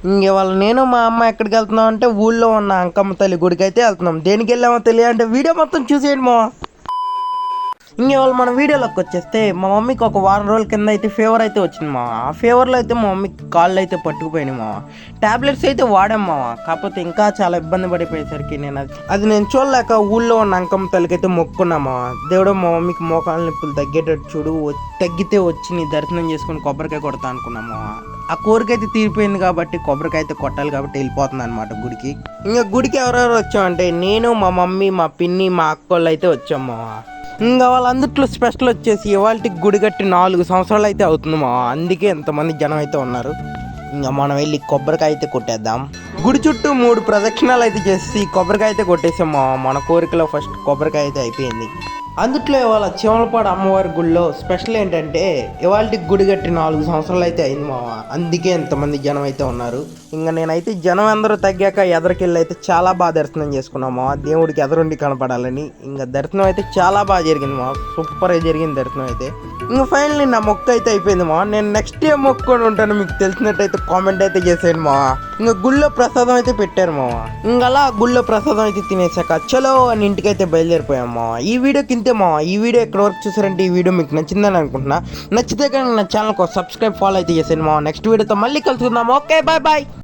ఇవాళ నేను మా అమ్మ ఎక్కడికి వెళ్తున్నాం అంటే ఊళ్ళో ఉన్న అంకమ్మ తల్లి గుడికి అయితే వెళ్తున్నాం. దేనికి వెళ్ళామో తెలియాలంటే వీడియో మొత్తం చూసేయండి మా. ఇవాళ మన వీడియోలోకి వచ్చేస్తే మా మమ్మీకి ఒక వారం రోజుల కింద అయితే ఫీవర్ అయితే వచ్చింది మా. ఆ ఫీవర్లో అయితే మా మమ్మీకి కాళ్ళు అయితే పట్టుకుపోయినాయి మా. టాబ్లెట్స్ అయితే వాడాం మా. కాకపోతే ఇంకా చాలా ఇబ్బంది పడిపోయేసరికి నేను చూడలేక ఊళ్ళో ఉన్న అంకమ్మ తల్లికి అయితే మొక్కున్నా మా. దేవుడు మా మమ్మీకి మోకాళ్ళ నొప్పులు తగ్గేటట్టు చూడు, తగ్గితే వచ్చి నీ దర్శనం చేసుకుని కొబ్బరికాయ కొడతా అనుకున్నాము. ఆ కోరిక అయితే తీరిపోయింది కాబట్టి కొబ్బరికాయ అయితే కొట్టాలి కాబట్టి వెళ్ళిపోతుంది అనమాట గుడికి. ఇంకా గుడికి ఎవరెవరు వచ్చామంటే నేను, మా మమ్మీ, మా పిన్ని, మా అక్కోళ్ళు అయితే వచ్చాము. ఇంకా వాళ్ళందరిలో స్పెషల్ వచ్చేసి ఇవాళకి గుడి కట్టి 4 సంవత్సరాలు అయితే అవుతుంది మా. అందుకే ఎంతమంది జనం అయితే ఉన్నారు. ఇంకా మనం వెళ్ళి కొబ్బరికాయ అయితే కొట్టేద్దాం. గుడి చుట్టూ 3 ప్రదక్షిణాలు అయితే చేసి కొబ్బరికాయ అయితే కొట్టేసాం మా. మన కోరికలో ఫస్ట్ కొబ్బరికాయ అయితే అయిపోయింది. అందుట్లో ఇవాళ చిమలపాడు అమ్మవారి గుడిలో స్పెషల్ ఏంటంటే ఇవాళకి గుడి కట్టి 4 సంవత్సరాలు అయితే అయింది మా. అందుకే ఎంతమంది జనం అయితే ఉన్నారు. ఇంకా నేనైతే జనం అందరూ తగ్గాక ఎదరికెళ్ళి అయితే చాలా బాగా దర్శనం చేసుకున్నాము. దేవుడికి ఎదరుండి కనపడాలని. ఇంకా దర్శనం అయితే చాలా బాగా జరిగింది మా. సూపర్గా జరిగింది దర్శనం అయితే. ఇంకా ఫైనల్లీ నా మొక్కు అయితే అయిపోయింది మా. నేను నెక్స్ట్ డే మొక్కుకొని ఉంటాను, మీకు తెలిసినట్టయితే కామెంట్ అయితే చేసేయండి మా. ఇంకా గుళ్ళో ప్రసాదం అయితే పెట్టారు మా. ఇంకా అలా గుళ్ళో ప్రసాదం అయితే తినేసాక చలో అని ఇంటికైతే బయలుదేరిపోయాం మా. ఈ వీడియోకి ఇంతే మా. ఈ వీడియో ఎక్కడ వరకు చూసారంటే ఈ వీడియో మీకు నచ్చిందని అనుకుంటున్నా. నచ్చితే కనుక నా ఛానల్కి సబ్స్క్రైబ్, ఫాలో అయితే చేసేయండి మా. నెక్స్ట్ వీడియోతో మళ్ళీ కలుసుకుందాం. Okay, bye bye.